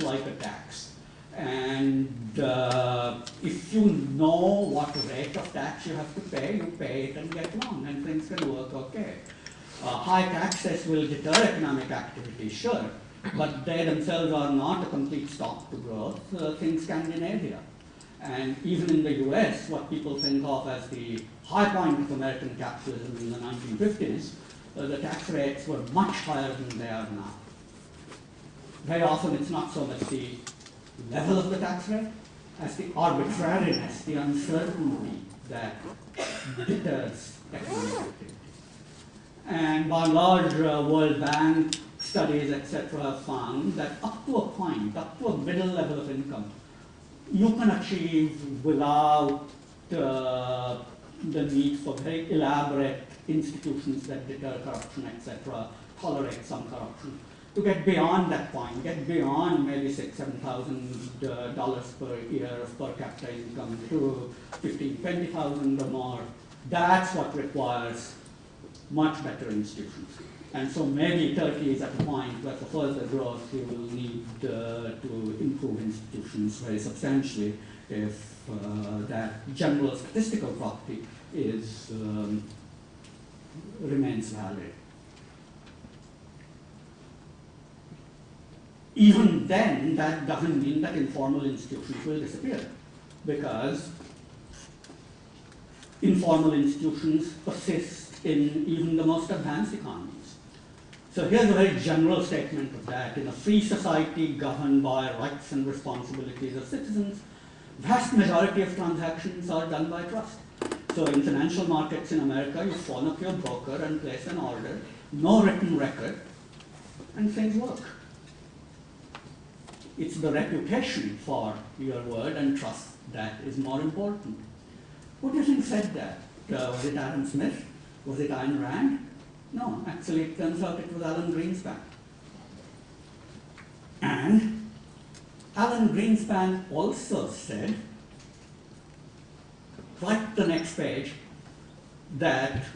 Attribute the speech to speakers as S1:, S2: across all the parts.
S1: like a tax. And if you know what rate of tax you have to pay, you pay it and get along, and things can work okay. High taxes will deter economic activity, sure, but they themselves are not a complete stop to growth. Think Scandinavia. And even in the US, what people think of as the high point of American capitalism in the 1950s, the tax rates were much higher than they are now. Very often it's not so much the level of the tax rate as the arbitrariness, the uncertainty that deters economic activity. And by and large, World Bank studies, etc., have found that up to a point, up to a middle level of income, you can achieve without the need for very elaborate institutions that deter corruption, etc., tolerate some corruption. To get beyond that point, get beyond maybe $6,000-$7,000 per year of per capita income to $15,000, $20,000 or more, that's what requires much better institutions. And so maybe Turkey is at a point where for further growth you will need to improve institutions very substantially if that general statistical property remains valid. Even then, that doesn't mean that informal institutions will disappear, because informal institutions persist in even the most advanced economies. So here's a very general statement of that. In a free society governed by rights and responsibilities of citizens, vast majority of transactions are done by trust. So in financial markets in America, you phone up your broker and place an order, no written record, and things work. It's the reputation for your word and trust that is more important. Who do you think said that? Was it Adam Smith? Was it Ayn Rand? No, actually it turns out it was Alan Greenspan. And Alan Greenspan also said, right the next page, that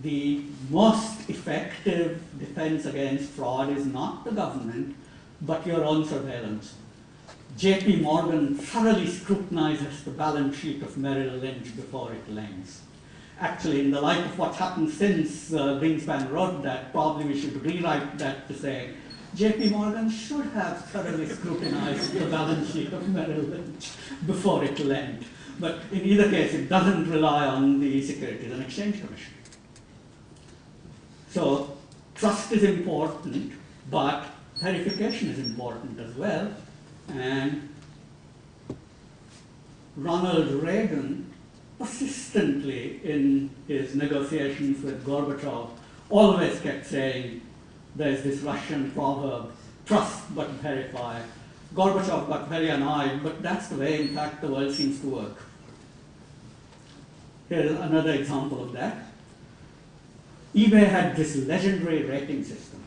S1: the most effective defense against fraud is not the government, but your own surveillance. J.P. Morgan thoroughly scrutinizes the balance sheet of Merrill Lynch before it lends. Actually, in the light of what's happened since Greenspan wrote that, probably we should rewrite that to say, J.P. Morgan should have thoroughly scrutinized the balance sheet of Merrill Lynch before it lent. But in either case, it doesn't rely on the Securities and Exchange Commission. So trust is important, but verification is important as well. And Ronald Reagan persistently in his negotiations with Gorbachev always kept saying, there's this Russian proverb, trust but verify. Gorbachev got very annoyed, but that's the way, in fact, the world seems to work. Here's another example of that. eBay had this legendary rating system,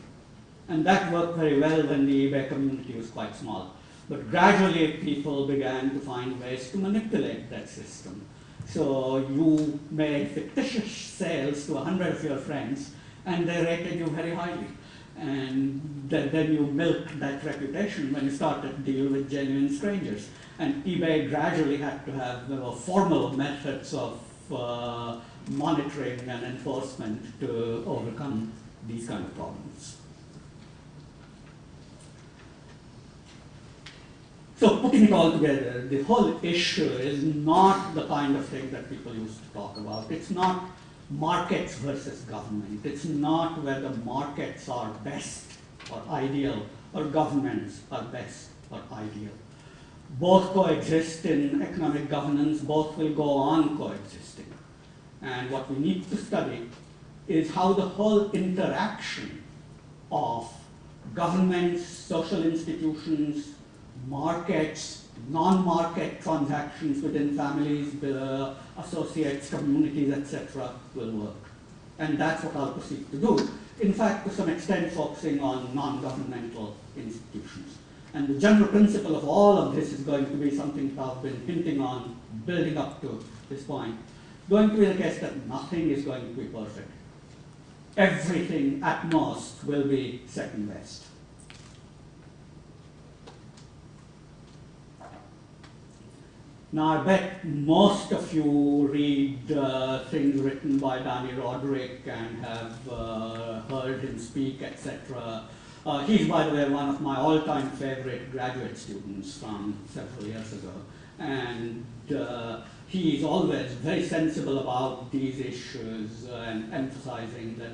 S1: and that worked very well when the eBay community was quite small. But gradually, people began to find ways to manipulate that system. So you made fictitious sales to 100 of your friends, and they rated you very highly. And then you milked that reputation when you started to deal with genuine strangers. And eBay gradually had to have formal methods of monitoring and enforcement to overcome these kind of problems. So putting it all together, the whole issue is not the kind of thing that people used to talk about. It's not markets versus government. It's not whether markets are best or ideal or governments are best or ideal. Both coexist in economic governance, both will go on coexisting. And what we need to study is how the whole interaction of governments, social institutions, markets, non-market transactions within families, associates, communities, etc. will work. And that's what I'll proceed to do. In fact, to some extent, focusing on non-governmental institutions. And the general principle of all of this is going to be something that I've been hinting on, building up to this point. Going to be the case that nothing is going to be perfect. Everything at most will be second best. Now, I bet most of you read things written by Danny Roderick and have heard him speak, etc. He's, by the way, one of my all-time favorite graduate students from several years ago. And he's always very sensible about these issues and emphasizing that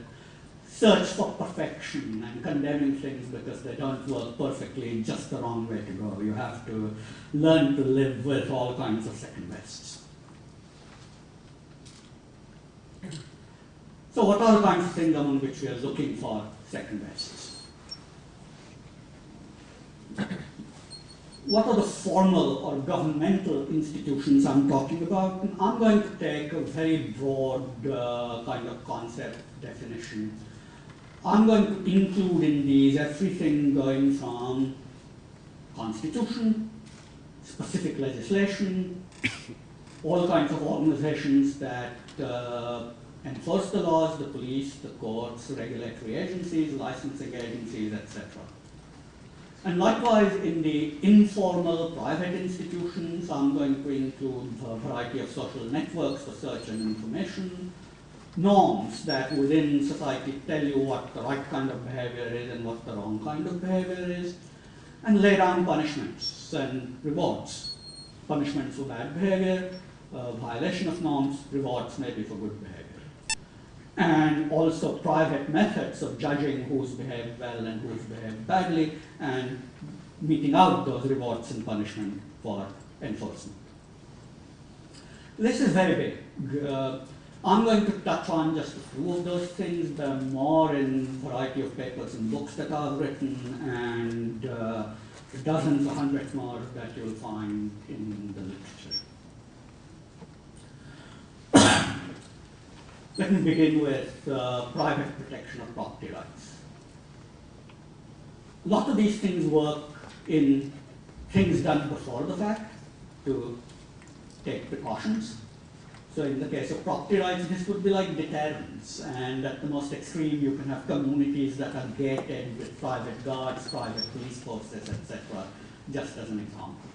S1: search for perfection and condemning things because they don't work perfectly is just the wrong way to go. You have to learn to live with all kinds of second bests. So what are the kinds of things among which we are looking for second bests? What are the formal or governmental institutions I'm talking about? And I'm going to take a very broad kind of concept definition. I'm going to include in these everything going from constitution, specific legislation, all kinds of organizations that enforce the laws, the police, the courts, regulatory agencies, licensing agencies, etc. And likewise, in the informal private institutions, I'm going to include a variety of social networks for search and information, norms that within society tell you what the right kind of behavior is and what the wrong kind of behavior is, and lay down punishments and rewards. Punishments for bad behavior, violation of norms, rewards maybe for good behavior. And also private methods of judging who's behaved well and who's behaved badly, and meting out those rewards and punishment for enforcement. This is very big. I'm going to touch on just a few of those things. There are more in a variety of papers and books that I've written, and dozens or hundreds more that you'll find in the literature. Let me begin with private protection of property rights. A lot of these things work in things done before the fact to take precautions. So in the case of property rights, this would be like deterrence. And at the most extreme, you can have communities that are gated with private guards, private police forces, etc., just as an example.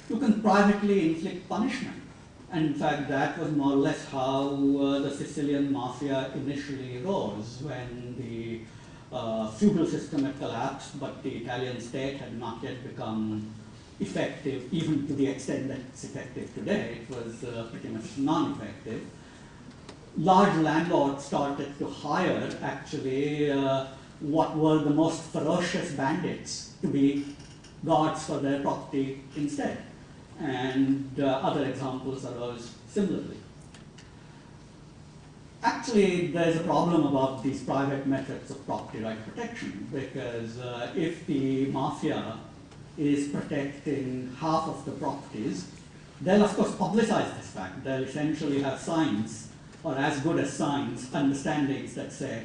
S1: You can privately inflict punishment. And in fact, that was more or less how the Sicilian mafia initially rose when the feudal system had collapsed, but the Italian state had not yet become effective, even to the extent that it's effective today. It was pretty much non-effective. Large landlords started to hire, actually, what were the most ferocious bandits to be guards for their property instead. And other examples arose similarly. Actually, there's a problem about these private methods of property right protection, because if the mafia is protecting half of the properties, they'll of course publicize this fact. They'll essentially have signs, or as good as signs, understandings that say,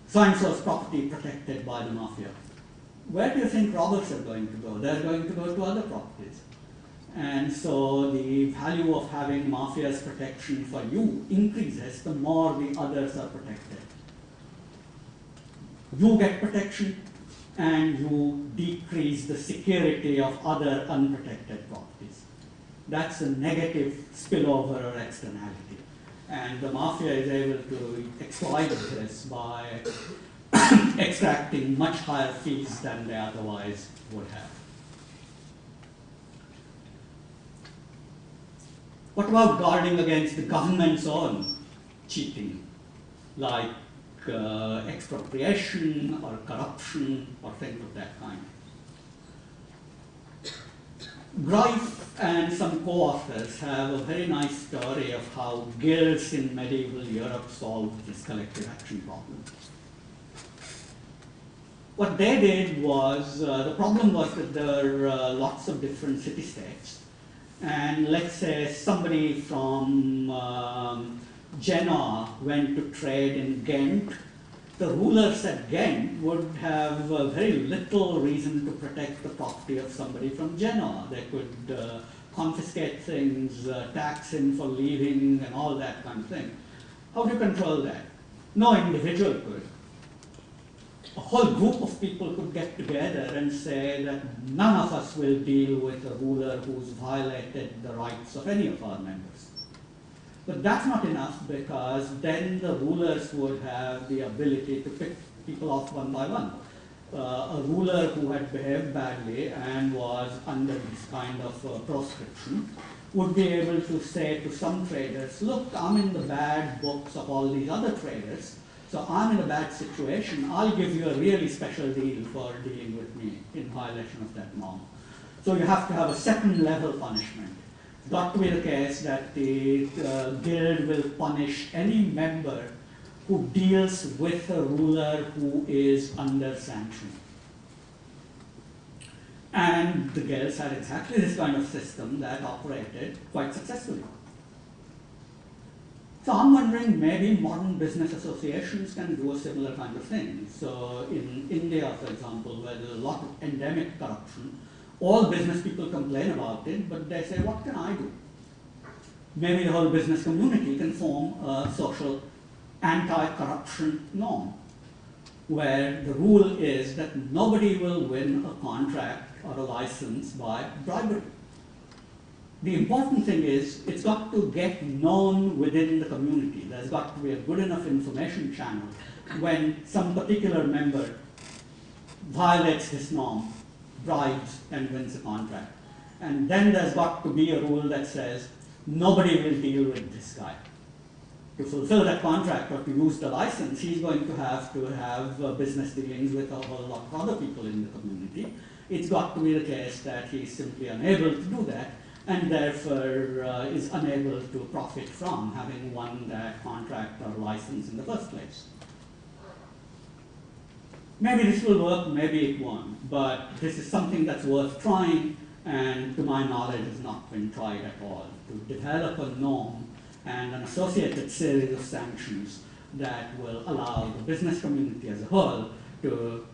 S1: so-and-so's property protected by the mafia. Where do you think robbers are going to go? They're going to go to other properties. And so the value of having mafia's protection for you increases the more the others are protected. You get protection, and you decrease the security of other unprotected properties. That's a negative spillover or externality. And the mafia is able to exploit this by extracting much higher fees than they otherwise would have. What about guarding against the government's own cheating, like expropriation or corruption or things of that kind? Greif and some co-authors have a very nice story of how guilds in medieval Europe solved this collective action problem. What they did was, the problem was that there were lots of different city-states. And let's say somebody from Genoa went to trade in Ghent. The rulers at Ghent would have very little reason to protect the property of somebody from Genoa. They could confiscate things, tax him for leaving, and all that kind of thing. How do you control that? No individual could. a whole group of people could get together and say that none of us will deal with a ruler who's violated the rights of any of our members. But that's not enough, because then the rulers would have the ability to pick people off one by one. A ruler who had behaved badly and was under this kind of proscription would be able to say to some traders, look, I'm in the bad books of all these other traders, so I'm in a bad situation. I'll give you a really special deal for dealing with me in violation of that norm. So you have to have a second level punishment. It's got to be the case that the guild will punish any member who deals with a ruler who is under sanction. And the guilds had exactly this kind of system that operated quite successfully. So I'm wondering, maybe modern business associations can do a similar kind of thing. So in India, for example, where there's a lot of endemic corruption, all business people complain about it, but they say, what can I do? Maybe the whole business community can form a social anti-corruption norm, where the rule is that nobody will win a contract or a license by bribery. The important thing is it's got to get known within the community. There's got to be a good enough information channel when some particular member violates this norm, bribes, and wins a contract. And then there's got to be a rule that says nobody will deal with this guy. To fulfill that contract or to use the license, he's going to have business dealings with a whole lot of other people in the community. It's got to be the case that he's simply unable to do that, and therefore is unable to profit from having won that contract or license in the first place. Maybe this will work, maybe it won't, but this is something that's worth trying, and to my knowledge has not been tried at all, to develop a norm and an associated series of sanctions that will allow the business community as a whole to